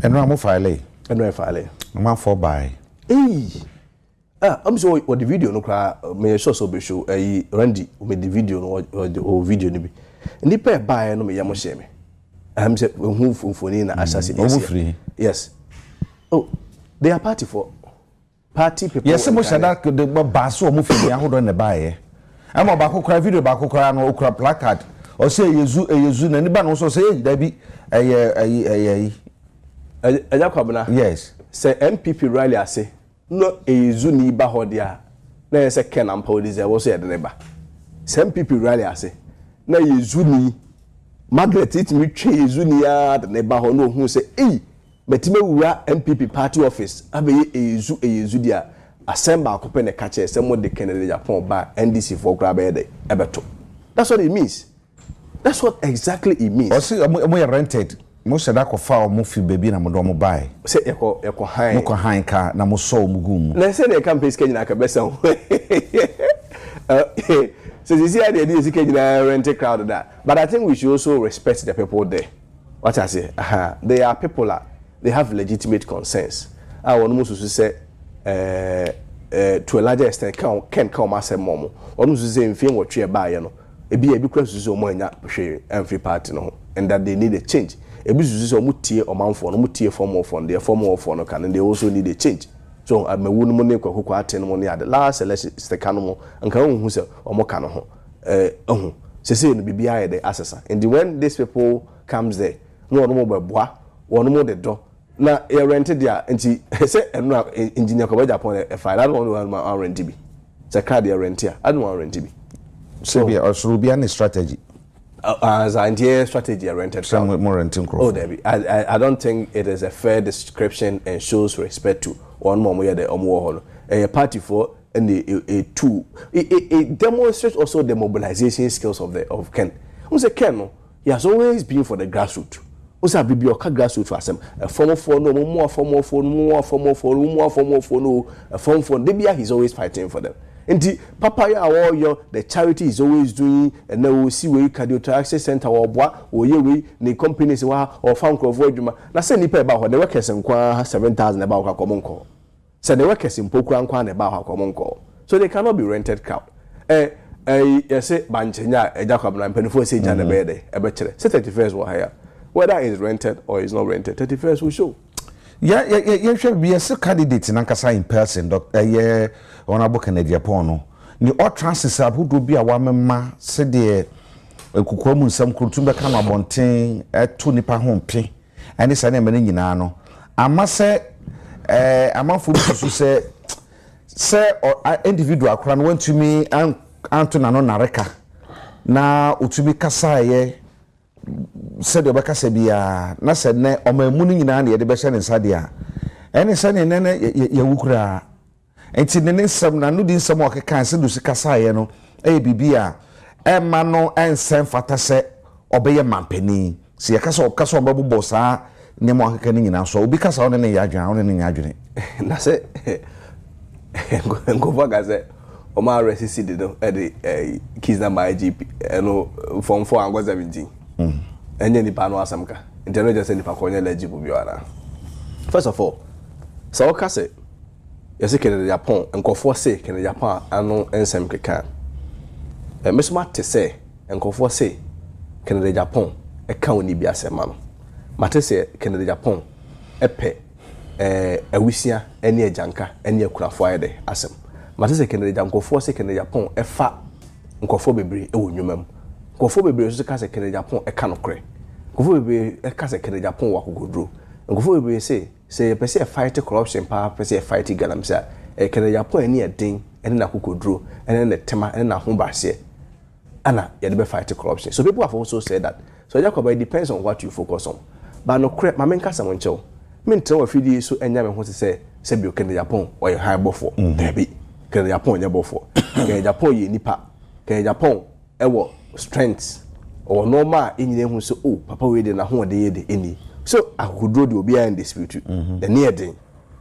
And I'm file. And no file. I'm for buy. Hey. I'm so what the video no cry me so be show Randy made the video no or video ni bi. Nipa buy no me yam share me. I'm say who phone na assassin. Yes. Oh, they are party people. Yes, mo say that the baso mo fi ya hodo na buy. I'm about to cry video back cry no okra placard. Or say yezu na ni ba no so say da bi Kwabena. Yes. Say MPP rally ase. No yezu ni ba ho dia. Na say Ken ampa odize wo so ye de ne ba. Say MPP rally ase. Na yezu ni Margaret it me twe yezu ni ya de ne ba ho no hu say eh metime wura MPP party office abeye yezu dia assemble akope ne kache say mo de Kennedy Agyapong ba NDC for kra be de ebeto. That's what it means. That's what exactly it means. O see mo rented. Mo said that kofa mo fi baby na mo do mo buy. Say eko han. Mo ko han ka na mo so mo gum. Na say the campaign schedule na ka besa. So you see how the NDC can rent crowd that. But I think we should also respect the people there. What I say, they are people they have legitimate concerns. I want to say to a larger extent can come as a mom. One who say in film what you buy, you know. It be a big question so more in every party no, and that they need a change. A business or mutie or man for no mutie form of fund, their form of fund, and they also need a change. So I'm a woman money who Kwarteng money at the last election is the canomo and can who say or more canoho. Say in the BBI the assessor. And when these people comes there, no more bois, one more the door. Now you rented there and she say and now engineer Agyapong a file. I don't want my own rent to be. It's a card you rent here. I don't want rent to be. So be also be any strategy. As an entire strategy rented some more renting. Oh, Debbie, I don't think it is a fair description and shows respect to one more the Omo a party for and a two. It demonstrates also the mobilization skills of Ken. Who's a Ken? He has always been for the grassroots. Who's a biblioca grassroots for some a form for no more form for more form for no a form for Debia. He's always fighting for them. And the Papaya or the charity is always doing, and then we'll see where cardiothoracic center or what or you the companies or found Juma. Now send you pay about the workers and 7,000 about her common call. So the workers in Pokran about her common call. So they cannot be rented crowd. Yes, Banchina, a Jacob and Penfo say Jan Bede, a better. 31st will hire. Whether it's rented or it's not rented, 31st will show. Yeah, should be a candidate in Ankasa in person, Dr. Honorable Agyapong. Ni all chances are who do be a woman ma said the Kukomun some Kultumba come abonting at 2 nipa home pay, and it's an eminino. I must say, I'm a fool to say, or individual crown went to me and Anton and Nareka. Now, Utubi Kasaye. Said Obaka Sebia, na said ne o ma muni nyina na ye de be hye ne sadia ene se ne ne ye wukura enti ne nsam na no di nsam o keka se do sikasa ye no bibia e ma no ensem fata se obeye mampani se ye kasa okasa obabubo saa ne mo keka ne nyina so obi kasa one ne ya adwan one ne ya adwene na se ngofa gaze o ma resisi de no e de kids na my GP no form 4 and 17 enye nipa no asamka intelligence nipa ko nye legible biara. First of all, so ka say yesi Kennedy Agyapong enkofo say Kennedy Agyapong anu ensem keka mesoma te say enkofo say Kennedy Agyapong e ka oni bi asema no mate say Kennedy Agyapong epe awisia ene ajanka ene akurafo ayede asem mate say Kennedy Agyapong say Kennedy Agyapong efa nkofo bebre e wonwumam nkofo bebre so ka say Kennedy Agyapong e ka no kre nkofo bebre e ka say Kennedy Agyapong wakogodro nkofo bebre say person fight corruption pa person fight galamsa Kennedy Agyapong ene edin ene na kokodro ene na tema ene na hombase ana you be fight corruption. So people have also said that. So it depends on what you focus on. But no crap, my main case I want to. Me tell a few so enya me want to say you Kennedy Agyapong or you high before. Debi Kennedy Agyapong ya before. Kennedy Agyapong ye nipa. Kennedy Agyapong ewo strength or normal in who so oh papa we dey na ho dey dey any. So I could draw the obi in dispute. The near thing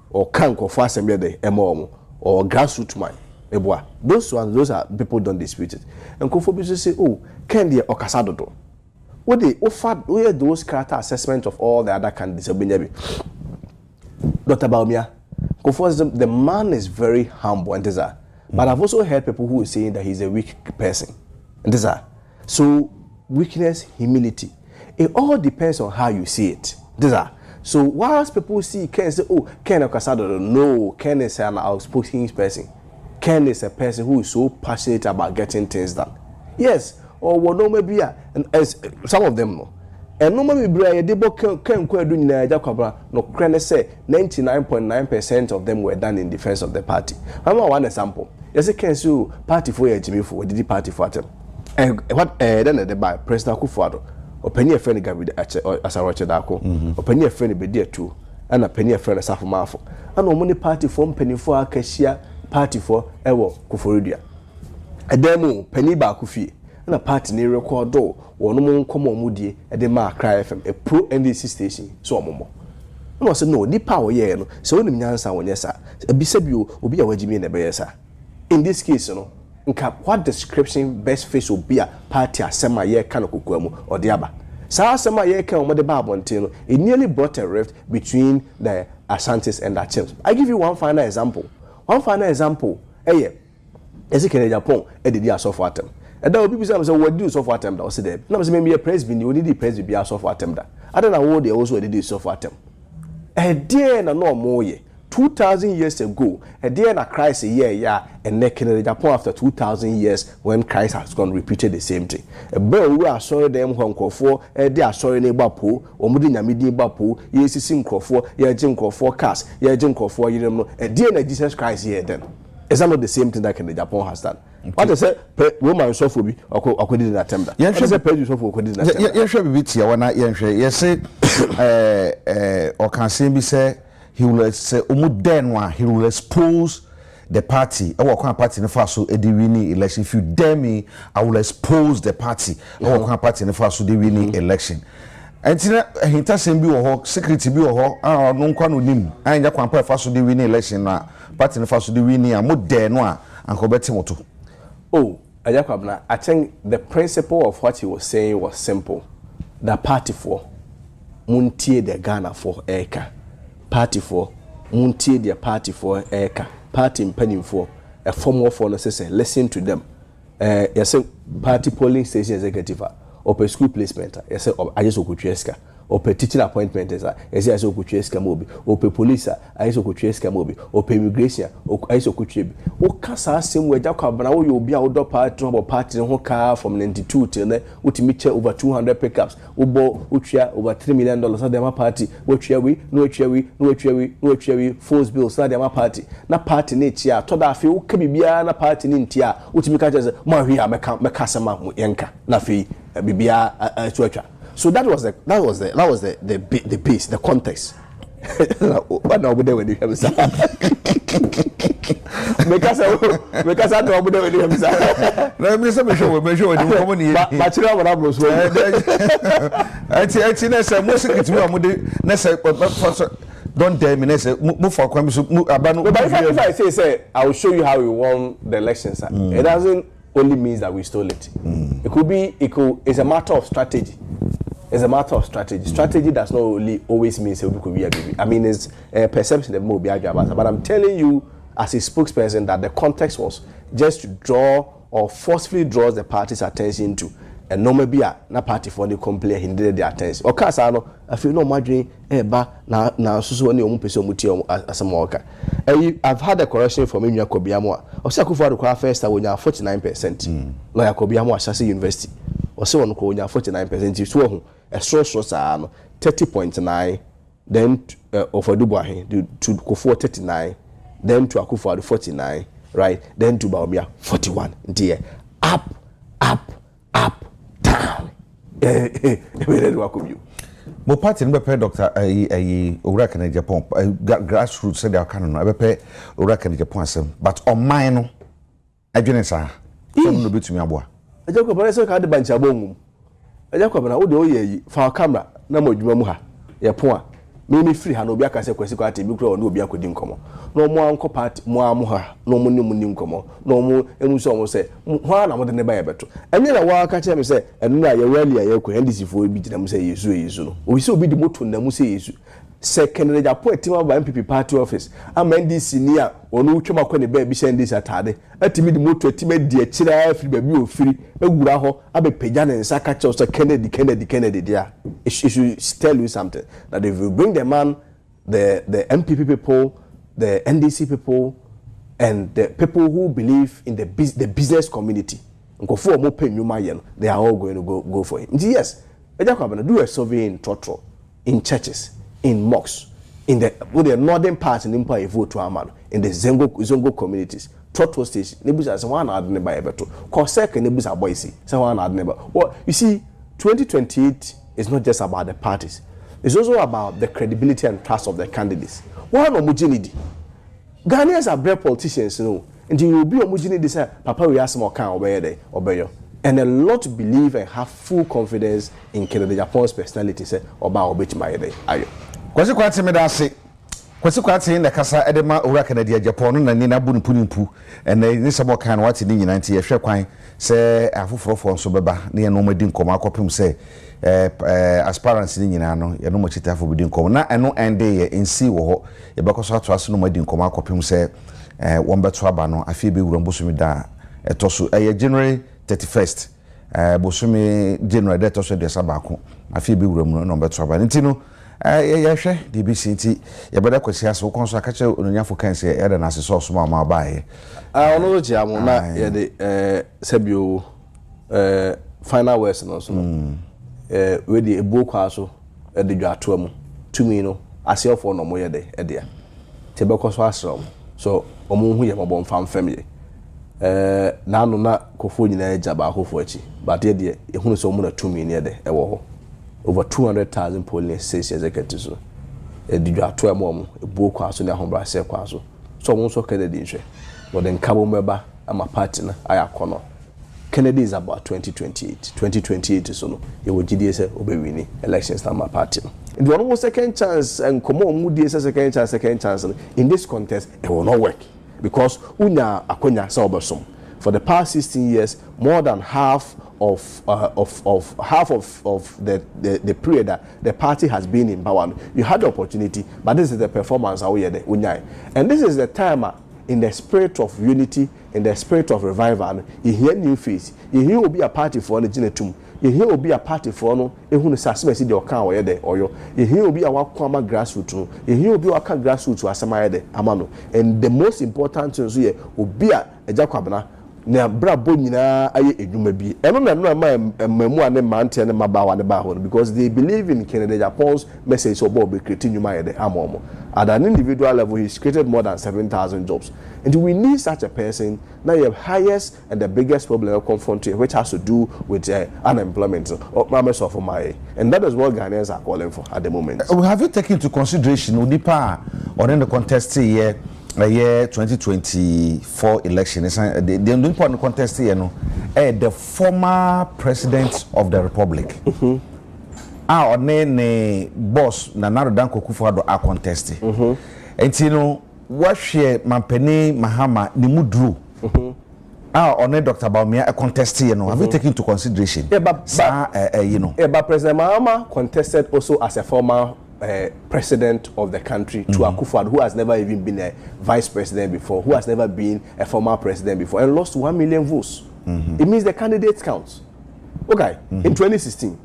or can't go fast and be the MO or grassroots man. Those are people don't dispute it. And Kofobi say, oh, can the Okasadodo? What they offered those character assessment of all the other candidates? not about me. The man is very humble, and but I've also heard people who are saying that he's a weak person, and so weakness, humility, it all depends on how you see it. So whilst people see Ken say, oh, Ken Okasado, no, Ken is an outspoken person. Ken is a person who is so passionate about getting things done. Yes, or what no maybe, and as some of them know. And no maybe they Ken doing Agyapong, no Ken say 99.9% of them were done in defense of the party. I'm one example. Yes, Ken so party for Jimmy for the party for them. And what then the by President Kufuor. Or penny a friend Gabi as a Roger Dako, or penny a friend be there too, and a penny a friend as a Mafo. And no money party form penny for a cashier party for Ewo Kuforidia. A demo penny bakufi, and a party near record door, or no more common moody at the Mark Cry FM, a pro NDC station, so more. No, I said no, the power yellow, so when the answer when yes, sir, a bisabu will be a Jimmy in the bear, sir. In this case, you know. What description best face will be a party as semi year can or the other. So semi year can the Babontin, it nearly brought a rift between the Ashantis and the Chims. I give you one final example. As you can Agyapong, did software attempt. And there will be people say, what do software attempt? I said, no, maybe a president, you need the president be a software attempt. I don't know what they also did software attempt. A dear and no more. 2,000 years ago, a day and a Christ a year, and neck in Agyapong after 2,000 years when Christ has gone repeated the same thing. A bell we are sorry them Hong Kong for, they are sorry neighbor pool, or Mudina Midi Bapu, yes, Sim Crawford, yeah, Jim Crawford cast, yeah, Jim Crawford, you know, a day and Jesus Christ here then. Is that not the same thing that Agyapong has done? What I said, woman sophobia, or could not attempt that. Yes, I prejudice of could not. Yes, be here when I yes, say, or can say, say. He will say, he will expose the party. I will come party in the first so the winning election. If you dare me, I will expose the party. I will come party in the first so the winning election. And he doesn't be a security be a no one with him. I ain't going to first so the winning election. Party in the first so the winning. I'm more dare no and go back to. Oh, Agyapong, I think the principle of what he was saying was simple. The party for Muntie the Ghana for Eka. Party for Muntie their party for Eka. Party in penny for a form of necessary. Listen to them. Yes, party polling station executive or per school placement. Yes, I just go or per teaching appointment as I so could mobi, or per police, I so could mobi, or per immigration, or I so could or Casa same way Kwabena you'll be out of party in car from 92 till then, which meet over 200 pickups, Ubo, Uchia over $3 million at the party, which no cherry, force bills at the party, not party nature, Toda feel can be a party in Tia, which me catches Maria Macasama Yanka, Nafi, Bibia, Churcha. So that was the base, the context. What now would they when you have said? Because I know when you have said. Let me show you common. But you know what I was saying. I think that's a most don't dare me. Move for crime. But if I say, I will show you how we won the elections. It doesn't only means that we stole it. It's a matter of strategy. It's a matter of strategy. Strategy does not only always mean we could be agree. I mean, it's a perception that more be Agyapong. But I'm telling you, as a spokesperson, that the context was just to draw or forcefully draws the party's attention to. And no maybe na party for the complain hindered their attention. Or Casano, I feel no margin, now so any person as a marker. I've had a correction from Enya Kobiamo. Or Sakufa the first when you are 49%. Lawyer Kobiamo Assasi University. Or so on call 49%. You saw a source was 30.9, then over Dubai to Kofo 39, then to Akufa 49, right? Then to Baumia 41. Dear, up, down. Mo party no be doctor owura kan Agyapong grassroots said they can no be pay owura kan Agyapong asem but on mine no adwene sa so no betumi aboa Agyapong bana so ka de bancha bongum Agyapong bana wo de oye fa camera na modwuma mu ha ye pon a me free ha no obi aka se Kwesi Kwarteng bi kro no obi akodi nkomo no mo anko party mo am ha no mo ni nkomo no mo emu so mo se ho na mo de ne ba ye beto enye na wa aka che me se enu na ye rally ye ko NDC fo bi gina mo se Yesu no obi se obi di moto na mo se Yesu second Agyapong team of MPP party office am NDC near onu twema kwa ne ba bi NDC atade atimi di moto atimi di akira afiri ba bi ofiri ewura ho abepeja ne nsa ka che so Kennedy dia. It should tell you something that if you bring the man, the MPP people, the NDC people, and the people who believe in the business community, they are all going to go for him. Yes, Kwabena do a survey in Trotro, in churches, in mosques, in the northern part in Empire vote to Amano, in the Zongo communities. Trotro station, Nebuza is one ad neighbor ever. Kosek and Nebuza Boise, someone ad neighbor. Well, you see, 2028 is not just about the parties. It's also about the credibility and trust of the candidates. One homogeneity. Ghanaians are brave politicians, you know. And you will be homogeneity, say, Papa, we ask more can obey there, obey you. And a lot believe and have full confidence in Agyapong's personality, say, about obey my day. Ayo. Kwesi Kwarteng medase. Kwesi Kwarteng na kasa edema owura Agyapong na ni na bu npunimpu. And ni sabo kan wati ni nyina nti ye hwe kwan se afoforo nso beba na ye no madi nkoma akopem se aspirants ni nyina no ye no mo chitafo bidi nkoma na eno ende ye nsi wo ho ye bekoso ato aso no madi nkoma akopem se won beto aba no afie be wura mbosumi da etoso January 31st bosumi January da etoso de sabako afie be wura mu no beto aba nti no ye hwe DBC nti ye beda kwesi aso konso akache ononyafo kanse ye da na aseso so ma ba ye ono jiamu na ye de sebio final words no so we the eboku aso e de dwato am tumi no asiofo no mo ye de e de te be koso asro so omo hu ye mabon fam family na no na kofo nyina eja ba akofo achi but ye de ehunu so mo na tumi ne de e wo ho over 200,000 polling states executives so e de dwato am eboku aso na hombra se kwa so so mo so Kennedy nhwe but then kabo meba ama party na ayakono Kennedy is about 2028 so no you will GDS obewini elections na my party and the almost second chance and come on mudi second chance in this contest it will not work because unya akonya sa obosom for the past 16 years more than half of the period that the party has been in power you had the opportunity but this is the performance how there unya and this is the time in the spirit of unity, in the spirit of revival, you hear new face. You hear will be a party for the genetum. You hear will be a party for no. You who necessarily see the account where they or you. You hear will be a wakama grassroots. You hear will be a grassroots to asamaya amano. And the most important thing here will be a Kwabena. Na brabo nyina aye edwuma bi eno na no ma mamu ane mante ne mabawa ne ba ho because they believe in Agyapong's message so be create nyuma ye de amomo at an individual level he's created more than 7,000 jobs and we need such a person now your highest and the biggest problem confronting which has to do with unemployment of my and that is what Ghanaians are calling for at the moment. Have you taken into consideration Onipa or in the contest here year 2024 election the important contest here no the former president of the republic ne boss na Danko Kufuor a contest and you know what share Mampeni Mahama ni mudru Dr. Baumia a contest here no have you taken into consideration you know but President Mahama contested also as a former president of the country to Akufo-Addo, who has never even been a vice president before, who has never been a former president before, and lost 1 million votes. It means the candidates count. Okay, in 2016,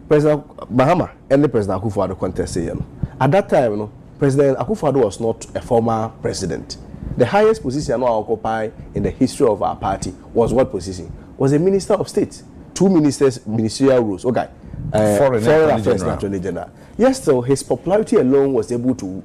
President Mahama and the President Akufo-Addo contested. At that time, you know, President Akufo-Addo was not a former president. The highest position I occupy in the history of our party was what position? Was a minister of state. 2 ministerial roles. Okay. Foreign affairs and attorney general. Yes, so his popularity alone was able to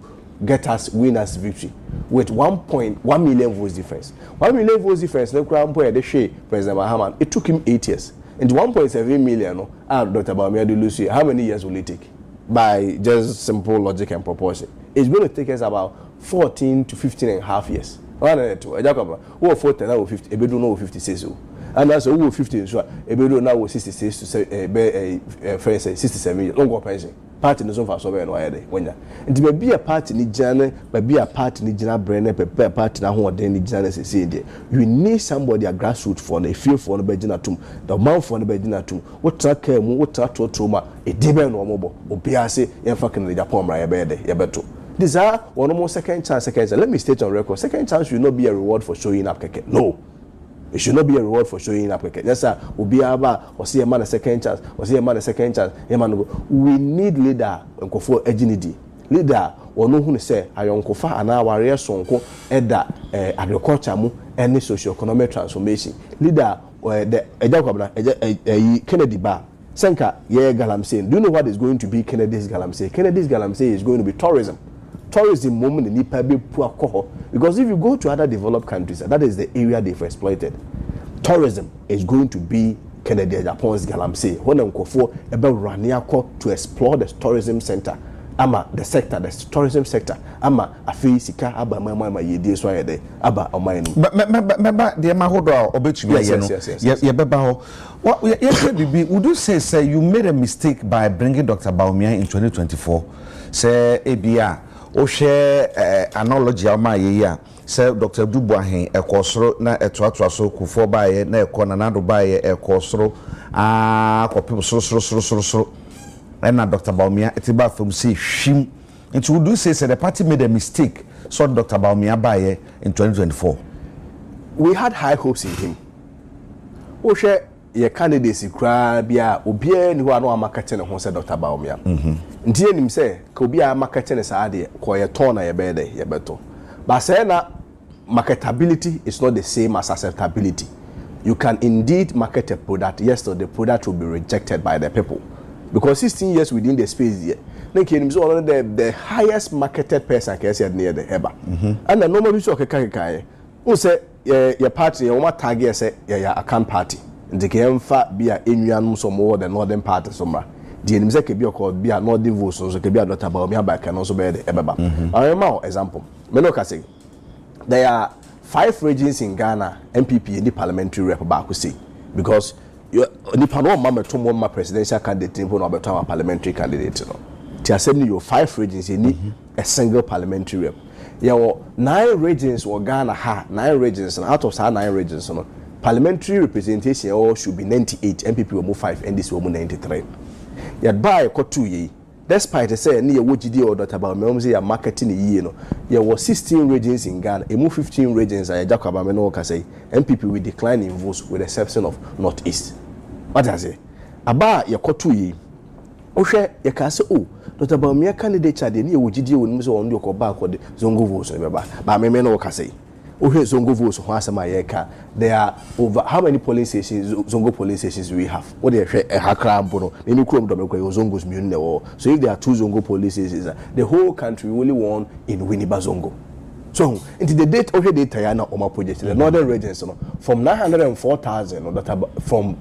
win us victory with 1.1 million votes difference. 1 million votes difference. No crown point the share President Mahama. It took him 8 years. And 1.7 million. Dr. Baumia de Lucy. How many years will it take? By just simple logic and proportion, it's going to take us about 14 to 15 and a half years. 1 and 2. Who 40 or 50? 56. and as over 50 so e be do now 66 to say friends say 67 years long pension party no so far so be no ayede wonya nti be bia party ni gina be bia party ni gina brand be party na ho oden ni gina say dey you need somebody a grassroots for na feel for no be gina tum the man for no be gina tum what track mu what to ma e dey be no omobo obi ase ye fa kan Agyapong mra ye be dey ye beto this are one more second chance. Let me state on record, second chance should not be a reward for showing up. No, it should not be a reward for showing up. Yes, sir. We'll be able or see a man a second chance, or see a man a second chance. We need leader and for agility. Leader or no who say I uncofa and our warrior sonko eda agriculture mu any socio-economic transformation. Leader the Kwabena Kennedy bar. Senka yeah galamsey. Do you know what is going to be Kennedy's galamsey? Kennedy's galamsey is going to be tourism. Tourism moment in because if you go to other developed countries, that is the area they've exploited. Tourism is going to be Kennedy Agyapong's galamsey. When I'm for about Raniako to explore the tourism center, ama the sector, the tourism sector, ama afi sika aba mama yedi so ayede aba omainu. Remember the mahodo obetumi yes. Ye beba ho. What would you say you made a mistake by bringing Dr. Bawumia in 2024? Say ebia o share analogy ama ye say Dr. Duboahen ekosoro na etoatoa so kufo baaye na ekona na do baaye ekosoro kopi so and Dr. Bawumia etiba from say shim. And would you say the party made a mistake so Dr. Bawumia baaye in 2024? We had high hopes in him. O share your candidacy cry bia obia ni ho ano amakate ne ho say Dr. Bawumia. Nti enim say ka obia amakate ne sa ade ko ye ton na ye be de ye beto. But say na marketability is not the same as acceptability. You can indeed market a product, yes, so the product will be rejected by the people. Because 16 years within the space here, the highest marketed person can say near the Heba. And the normal issue of Kakai, who say your party, your target say a camp party. And the game fat be a Indian some more than northern party somewhere. The NDC can be called be a northern voice, so can be a Dr. Bawumia back and also be the Ebaba. I remember example. Menoka say there are 5 regions in Ghana, MPP in the parliamentary rep back say because you no mama to my presidential candidate no better parliamentary candidate no. Ti asem you 5 regions you need a single parliamentary rep. There 9 regions or Ghana ha 9 regions and out of 9 regions no parliamentary representation all should be 98, MPP will move 5, NDC will move 93. Yet by a 2 years. Despite say near WGD or Dr. Bawumia say marketing year no, there were 16 regions in Ghana, a move 15 regions I Kwabena can say MPP will decline in votes with the exception of Northeast. What I say? Aba ya 2 years. Oshe ya ka say oh Dr. Bawumia candidate dey near WGD won so on dey back the zongo votes no beba. Ba me no ka say. Ohe zongo votes ho asema ye ka. There are over how many police stations zongo police stations we have? What they hakra mbono. Emi krom do mekwa zongos miun ne. So if there are 2 zongo police stations, the whole country only one in Winneba zongo. So into the date of the data ya na oma project the northern regions no from 904,000 from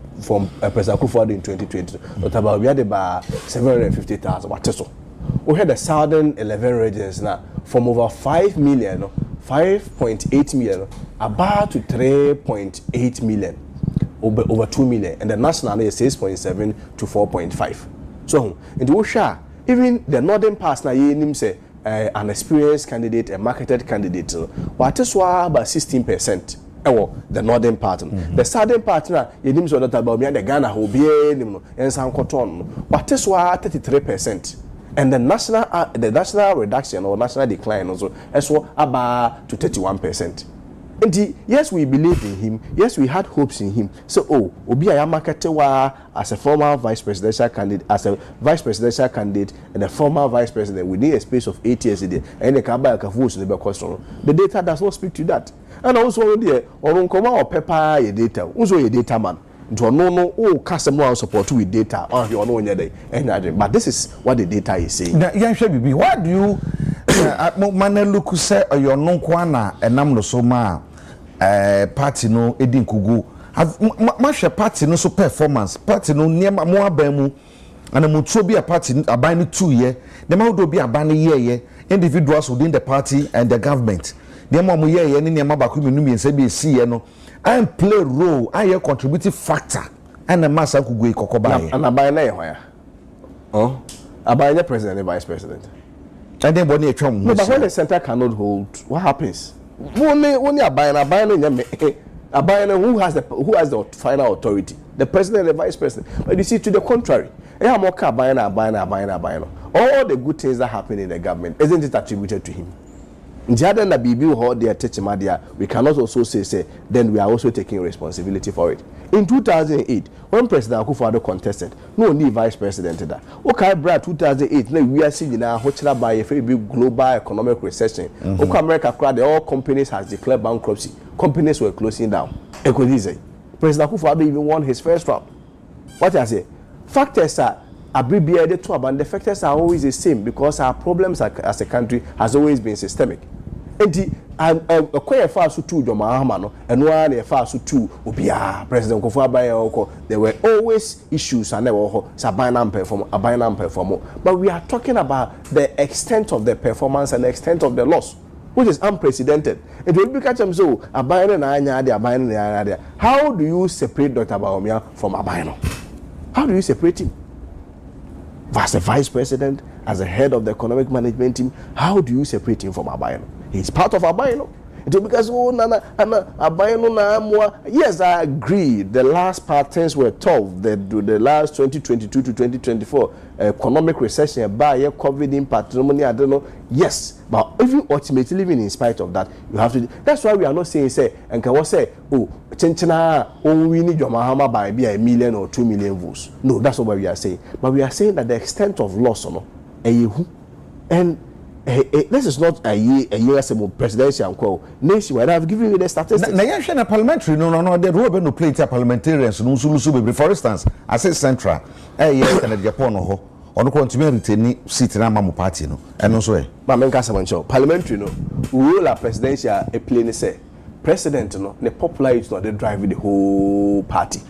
President Akufo-Addo in 2020 Dr. Bawumia de ba 750,000 what so we had the southern 11 regions now from over 5 million 5.8 million about to 3.8 million over 2 million and the national is 6.7 to 4.5 so in the Osha even the northern parts na ye nim say an experienced candidate, a marketed candidate, what is about 16%. The northern part. The southern part, you need to Dr. Bawumia, the Ghana who be and San Cotton. What is 33%. And the national reduction or national decline also is about to 31%. And yes, we believed in him. Yes, we had hopes in him. So, Obi Ayamakete as a former vice presidential candidate, and a former vice president within a space of 8 years, and the Kabaya Kavus in the question. The data does not speak to that. And also, there, or Unkoma or Pepper, your data, also a data man. No, customer support with data. You know, but this is what the data is saying. Why do you look say your non kwana and namno soma party no edin kugu have party no so performance party no near mo abamu and mo tro be a party aban 2 year the ma do be aban year individuals within the party and the government the mom ye ye ne ma ba ko menu miensa bi esi ye no I play role I contributive factor and the massa could go kokoba and aban na ye ho ya aban president and vice president and then body atwam no but when the center cannot hold what happens only aban who has the final authority the president and the vice president but you see to the contrary all the good things that happen in the government isn't it attributed to him. We cannot also say then we are also taking responsibility for it. In 2008, when President Akufo-Addo contested, no only vice president that. Okay, Brad 2008, we are seeing now by a very big global economic recession. Okay, America crowd, all companies has declared bankruptcy. Companies were closing down. President Akufo-Addo even won his first round. What I say? Factors are abbreviated to but the factors are always the same because our problems as a country has always been systemic. And quite far so too Mahama and one far so too Ubia President Kofu there were always issues and never perform. But we are talking about the extent of the performance and the extent of the loss, which is unprecedented. It will be catch them so how do you separate Dr. Bawumia from Abayano? How do you separate him? As the vice president, as the head of the economic management team, how do you separate him from Abayano? He's part of Abayano. Because yes, I agree. The last patterns were tough. The last 2022 to 2024 economic recession, by COVID impact, I don't know. Yes, but even ultimately, even in spite of that, you have to. That's why we are not saying and can we say, oh, Chenchana, we need your Mahama by be 1 million or 2 million votes. No, that's not what we are saying. But we are saying that the extent of loss, and this is not a year presidential nationwide. I've given you the statistics. Na parliamentary no the role no play parliamentarians no sulu for instance I say central yes can Agyapong no ho ono continue retain seat na mamu party no eno so ma men ka samancho parliamentary no role a presidential a play say president no the popularity no they drive the whole party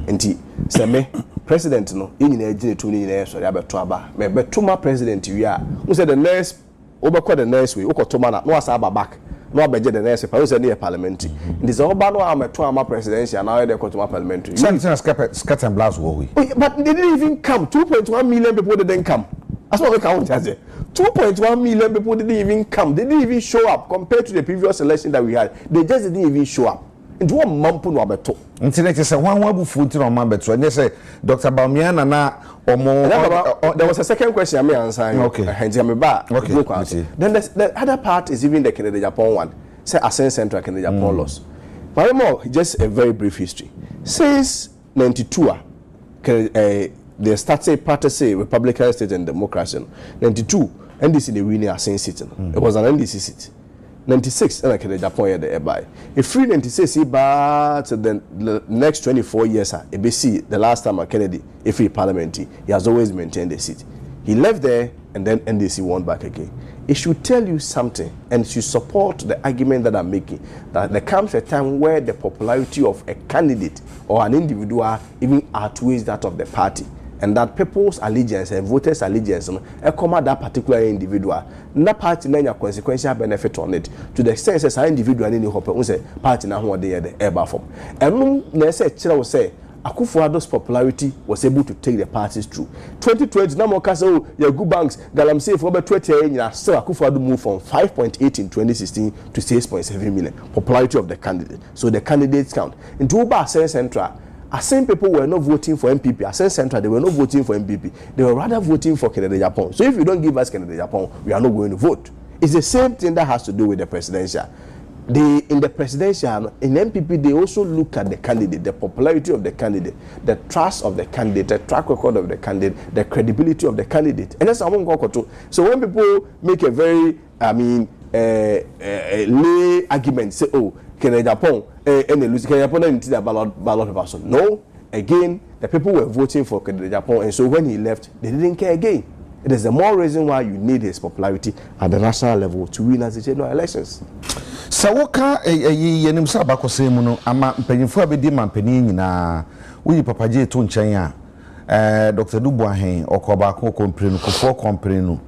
enti say me president no nyina agine to nyina so ya beto aba me beto ma president wi a who say the next over the next way, Okotomana, no asaba back, no budget the next way, I near parliamentary. This is all about no I'm presidential, and now they're going to parliamentary. Scat and blast war. But they didn't even come. 2.1 million people didn't come. That's what we count as it. 2.1 million people didn't even come. They didn't even show up compared to the previous election that we had. They just didn't even show up. Into one month no abeto. Until say one wabu on my beto. And they say Dr. Bawumia na there was a second question I may answer. Okay. Okay. Then the other part is even the Agyapong one. Say Ascent Central Agyapong loss. But more, just a very brief history. Since 92, they started practicing Republican state and democracy. 92, NDC they winning Ascent seat. It was an NDC seat. 96 and Agyapong the airby. If free 96 but the next 24 years ABC the last time Kennedy if he parliamentary he has always maintained the seat. He left there and then NDC won back again. It should tell you something and should support the argument that I'm making that there comes a time where the popularity of a candidate or an individual even outweighs that of the party. And that people's allegiance and voters' allegiance come at that particular individual. No party na consequential benefit on it to the extent that individual in the party na who they the air form. And no say Akufo-Addo's popularity was able to take the parties through. 2020 na more case your good banks galamsey for over 20 years still Akufo-Addo moved from 5.8 in 2016 to 6.7 million popularity of the candidate. So the candidates count. In Tuba Central same people were not voting for MPP. Ascent Central, they were not voting for MPP. They were rather voting for Agyapong. So if you don't give us Agyapong, we are not going to vote. It's the same thing that has to do with the presidential. In the presidential, in MPP, they also look at the candidate, the popularity of the candidate, the trust of the candidate, the track record of the candidate, the credibility of the candidate. And that's how I'm going to. So when people make a very, lay argument, say, oh, Agyapong and they lose Agyapong into the ballot person. No, again, the people were voting for Agyapong, and so when he left, they didn't care again. It is the more reason why you need his popularity at the national level to win as the general elections. So what can yenim sa ba kwese mu no ama mpanyimfo abedi mampani nyina uyi papaje to nchen ya Dr. Dubuahen okoba ko komprenu ko fo komprenu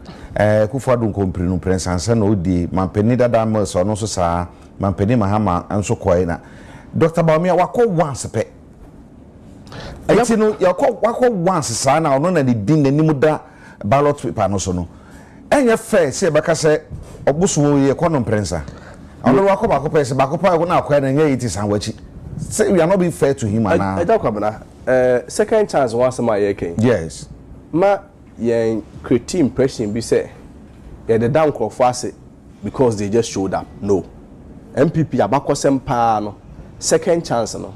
Kufuadu nkompiri no prensanse na odi mampeni dada ma so no so saa mampeni mahama anso koe na Dr. Bawumia wako once pe enti no wako once saa na ono na din nanim da ballot paper no so no enye fair se beka se obuso ye kono prensa ono wako bako pe se bako pa na akwa na nye iti san wachi say we are not being fair to him and I Kwabena second chance once my year yes ma yen create impression be say yeah the down crop fast because they just showed up. No. MPP abakosem pa no second chance no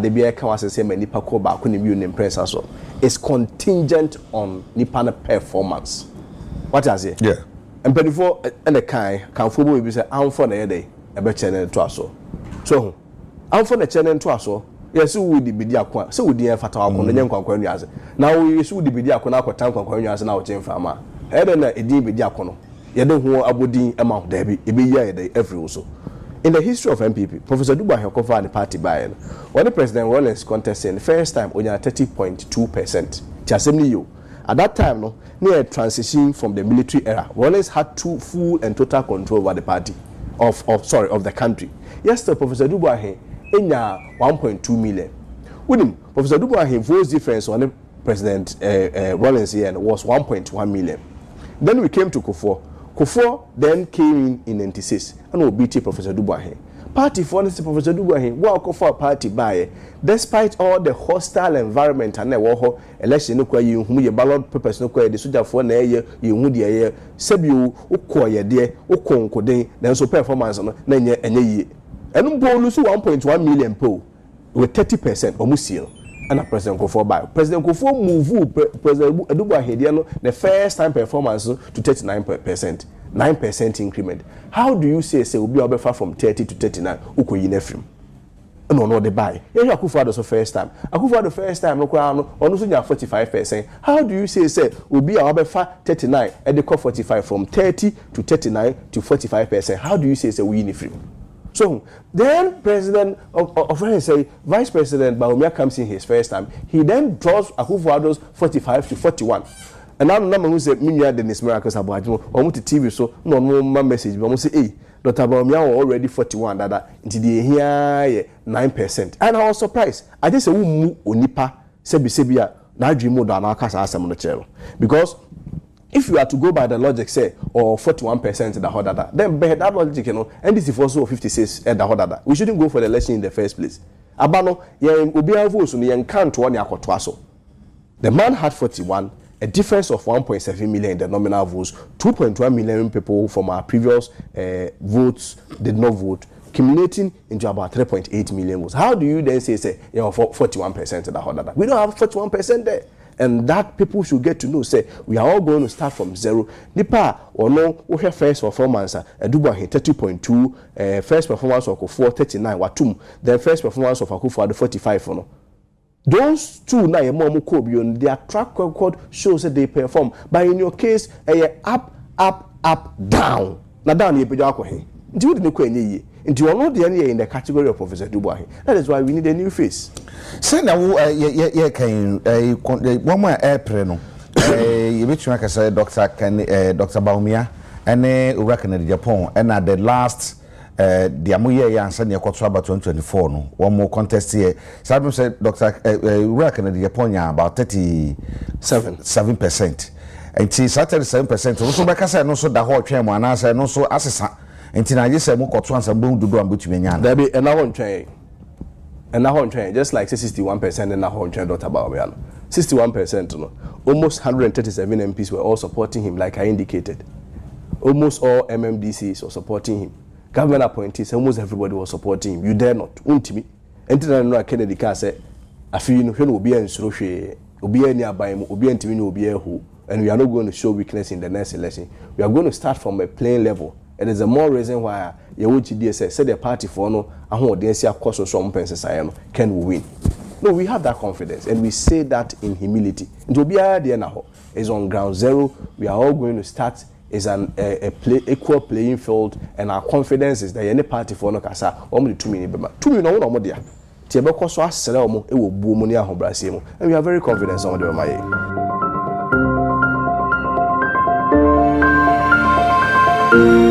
they be can was say many nipa ko ba ko ni bi press so is contingent on nipa performance. What is it? Yeah. And before and the can football be say am for na day e be channel to aso. So am for na channel to aso yes we di bidi akwa so we di fata akwa na nyankwa kwa nyaze na we so di bidi akwa na akwata kwa nyaze na wo chemfa ma e be na edi bidi akwa no ye de ho abodin e ma da bi e be ya ye every also. In the history of MPP, Professor Duba Hekofa the party by when the President Rollins contested the first time on 30.2%. Assembly you. At that time, no, near transition from the military era, Rollins had full and total control over the party of the country. Yesterday, Professor Duba in 1.2 million. With him, Professor Duba votes difference on the President Rollins here was 1.1 million. Then we came to Kufuor. Kufuor then came in 96 and will beat Professor Dubois. Party for Professor Dubois, what Kufuor party by despite all the hostile environment and the election no kwa you who your ballot papers no kwa the soldier for na ye you who the ye sebi ukoye de ukonkode then so performance no na enye yi enum bo lose 1.1 million po with 30% almost seal. And President Kufuor by President Kufuor move President Dubois no the first time performance to 39%, 9% increment. How do you say will be over from 30 to 39? Uko yinefrim. No, they buy. Yeah, Kufuor the first time. Kufuor the first time no kwa no so 45%. How do you say will be over 39 and the 45 from 30 to 39 to 45%? How do you say we yinefrim? So then President Vice President Bawumia comes in his first time. He then draws Akufo-Addo's 45 to 41. And now number who said Minya Dennis Miracles about or to TV so no message but say hey Dr. Bawumia already 41 that into the here 9%. And I was surprised. I just say who onipa sebia na dream mode and akasa asem no chero. Because if you are to go by the logic, say, or 41% the hodada, then by that logic, you know, NDC for also 56 the hodada. We shouldn't go for the election in the first place. Abano, ubia votes on the count one yakotwaso. The man had 41, a difference of 1.7 million in the nominal votes, 2.1 million people from our previous votes did not vote, accumulating into about 3.8 million votes. How do you then say 41% the hodada? We don't have 41% there. And that people should get to know, say, we are all going to start from zero. Nipa, or no, we have first performance, Duba 30.2, first performance of Kufuor 39, Watum, then first performance of Akufo-Addo 45. No. Those two, now, their track record shows that they perform. But in your case, up, down. Now, down, you put your do you know and you are not the only in the category of Professor Dubois. That is why we need a new face. Say now, can one more April. You bet you like say Dr. Bawumia and Urakan Agyapong and at the last the Amuye answer near Kwabena 2024 no one more contest here. Some said Dr. Urakan Agyapong about 37%. And she started 7%. Also, because I know so the whole chairman and I said no so assessor. Until I just say more control and boom to do and which mean there be another train just like 61% in our train Dr. Bawumia 61% no almost 137 MPs were all supporting him like I indicated. Almost all MMDCs were supporting him. Government appointees almost everybody was supporting him. You dare not untimi until I know Kennedy can say I feel no will be in Sroche obi nearby obi ntimi no obi who and we are not going to show weakness in the next election. We are going to start from a playing level. And there's a more reason why you would say the party for no can win. No, we have that confidence and we say that in humility. And to be now is on ground zero. We are all going to start is an equal playing field, and our confidence is that any party for no kasa only 2 minutes. 2 minutes no more there. Tiebeko so asere omo e wo bu mu ni ahobrase mu. And we are very confident on the Agyapong.